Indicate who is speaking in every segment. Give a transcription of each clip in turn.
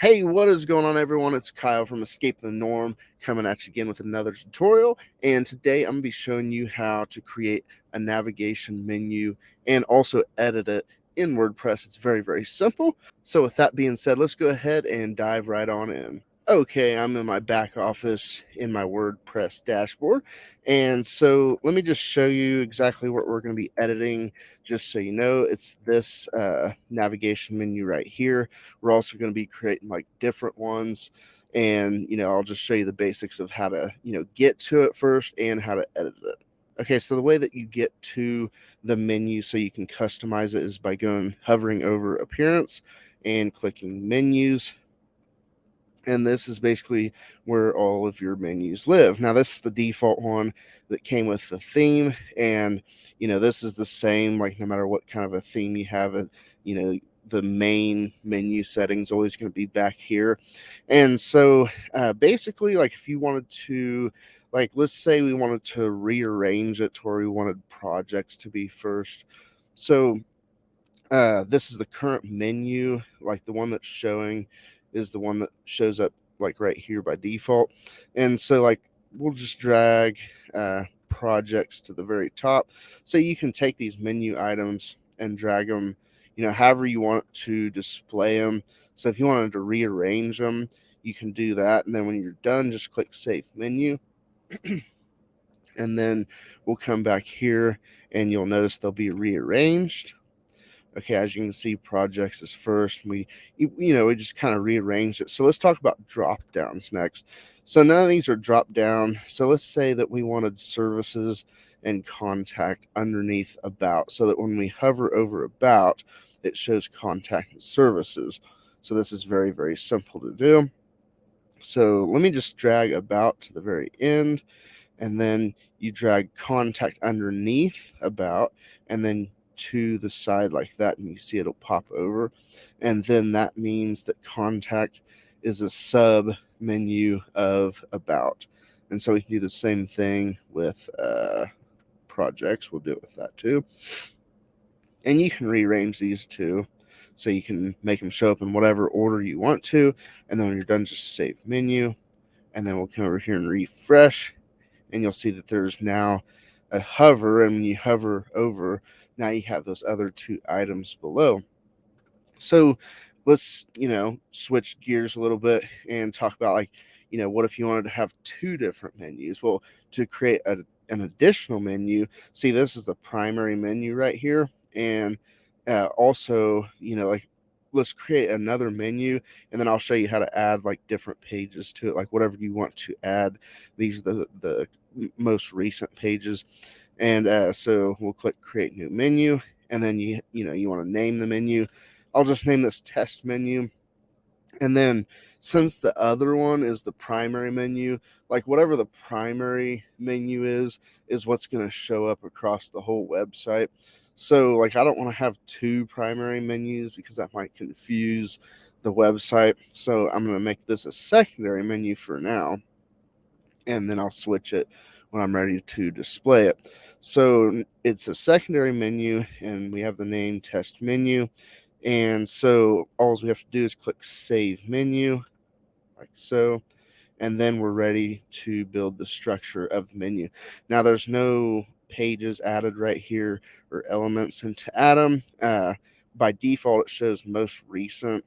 Speaker 1: Hey, what is going on, everyone? It's Kyle from Escape the Norm coming at you again with another tutorial. And today I'm going to be showing you how to create a navigation menu and also edit it in WordPress. It's very, very simple. So, with that being said, let's go ahead and dive right on in. Okay, I'm in my back office in my WordPress dashboard. And so let me just show you exactly what we're going to be editing. Just so you know, it's this navigation menu right here. We're also going to be creating like different ones. And, I'll just show you the basics of how to, get to it first and how to edit it. Okay, so the way that you get to the menu so you can customize it is by hovering over appearance and clicking menus, and this is basically where all of your menus live. Now, this is the default one that came with the theme, and this is the same, like no matter what kind of a theme you have, the main menu settings always going to be back here. And so basically, like if you wanted to, like let's say we wanted to rearrange it to where we wanted projects to be first. So this is the current menu, like the one that's showing is the one that shows up like right here by default. And so like we'll just drag projects to the very top. So you can take these menu items and drag them, however you want to display them. So if you wanted to rearrange them, you can do that. And then when you're done, just click Save Menu. And then we'll come back here and you'll notice they'll be rearranged. Okay, as you can see, projects is first. We just kind of rearranged it. So let's talk about drop downs next. So none of these are drop down. So let's say that we wanted services and contact underneath about, so that when we hover over about, it shows contact and services. So this is very, very simple to do. So let me just drag about to the very end, and then you drag contact underneath about, and then to the side like that, and you see it'll pop over. And then that means that contact is a sub menu of about. And so we can do the same thing with projects. We'll do it with that too. And you can rearrange these too, so you can make them show up in whatever order you want to. And then when you're done, just save menu, and then we'll come over here and refresh, and you'll see that there's now a hover, and when you hover over, now you have those other two items below. So let's switch gears a little bit and talk about, like, what if you wanted to have two different menus? Well, to create an additional menu, see, this is the primary menu right here. And also, like, let's create another menu, and then I'll show you how to add like different pages to it, like whatever you want to add. These are the most recent pages. And so we'll click create new menu, and then you want to name the menu. I'll just name this test menu. And then since the other one is the primary menu, like whatever the primary menu is what's going to show up across the whole website. So like I don't want to have two primary menus because that might confuse the website. So I'm going to make this a secondary menu for now, and then I'll switch it when I'm ready to display it. So it's a secondary menu, and we have the name test menu. And so all we have to do is click Save Menu, like so, and then we're ready to build the structure of the menu. Now, there's no pages added right here or elements, and to add them, by default, it shows most recent.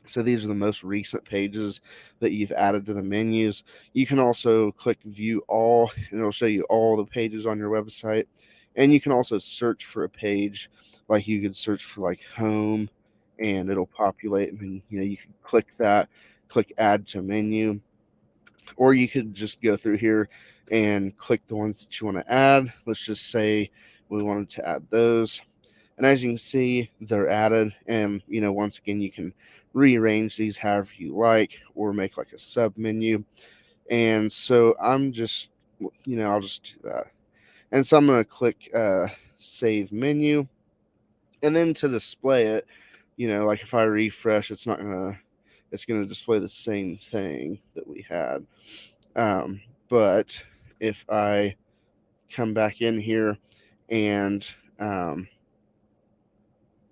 Speaker 1: So these are the most recent pages that you've added to the menus. You can also click View All, and it'll show you all the pages on your website. And you can also search for a page, like you could search for like home, and it'll populate. And then you can click that, click Add to Menu, or you could just go through here and click the ones that you want to add. Let's just say we wanted to add those. And as you can see, they're added. And, once again, you can rearrange these however you like, or make like a sub menu. And so I'm just, I'll just do that. And so I'm going to click Save Menu. And then to display it, like if I refresh, it's going to display the same thing that we had. But if I come back in here and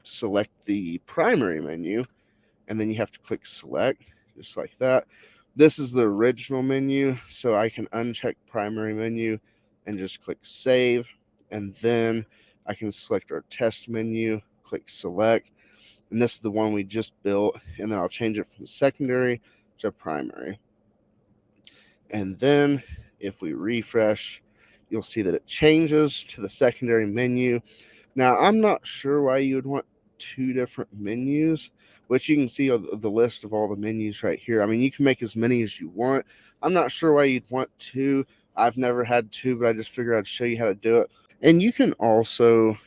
Speaker 1: select the primary menu, and then you have to click select, just like that. This is the original menu, so I can uncheck primary menu and just click save, and then I can select our test menu, click select, and this is the one we just built, and then I'll change it from secondary to primary. And then if we refresh, you'll see that it changes to the secondary menu. Now, I'm not sure why you would want two different menus, which you can see the list of all the menus right here. I mean, you can make as many as you want. I'm not sure why you'd want two. I've never had two, but I just figured I'd show you how to do it. And you can also,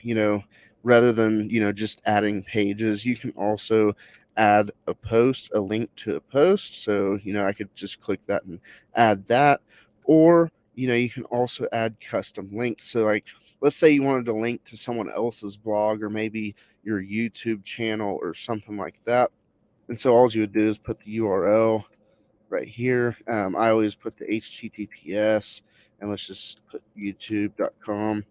Speaker 1: rather than, just adding pages, you can also add a post, a link to a post. So, I could just click that and add that. Or, you can also add custom links. So, like, let's say you wanted to link to someone else's blog or maybe your YouTube channel or something like that. And so all you would do is put the URL right here. I always put the HTTPS, and let's just put youtube.com.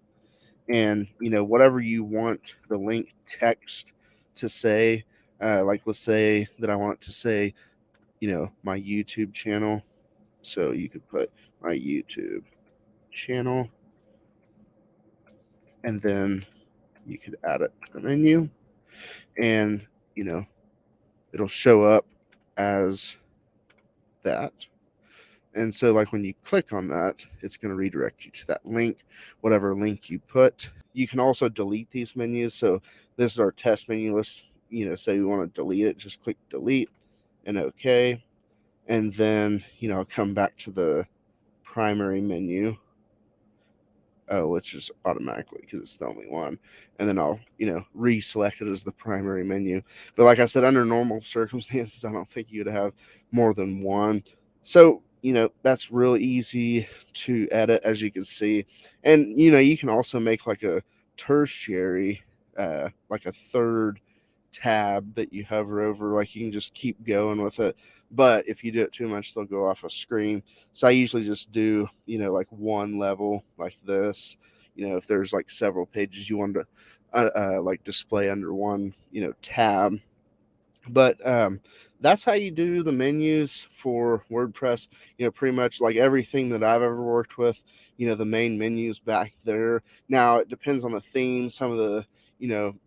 Speaker 1: And, whatever you want the link text to say, like let's say that I want it to say, my YouTube channel. So you could put my YouTube channel, and then you could add it to the menu, and it'll show up as that. And so, like, when you click on that, it's going to redirect you to that link, whatever link you put. You can also delete these menus. So this is our test menu. Let's, say we want to delete it, just click delete and OK. And then, I'll come back to the primary menu. Oh, it's just automatically because it's the only one. And then I'll, reselect it as the primary menu. But like I said, under normal circumstances, I don't think you'd have more than one. So, that's really easy to edit, as you can see. And, you can also make like a tertiary, like a third tab that you hover over. Like you can just keep going with it. But if you do it too much, they'll go off a screen. So I usually just do, like one level like this. If there's like several pages you want to like display under one, tab. But that's how you do the menus for WordPress. Pretty much like everything that I've ever worked with, the main menus back there. Now it depends on the theme. Some of the,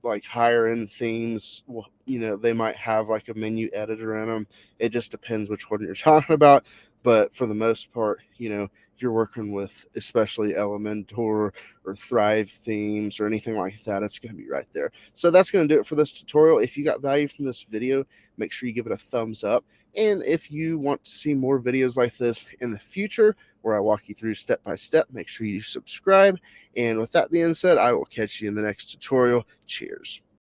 Speaker 1: like higher end themes, they might have like a menu editor in them. It just depends which one you're talking about. But for the most part, if you're working with especially Elementor or Thrive themes or anything like that, it's going to be right there. So that's going to do it for this tutorial. If you got value from this video, make sure you give it a thumbs up. And if you want to see more videos like this in the future, where I walk you through step by step, make sure you subscribe. And with that being said, I will catch you in the next tutorial. Cheers.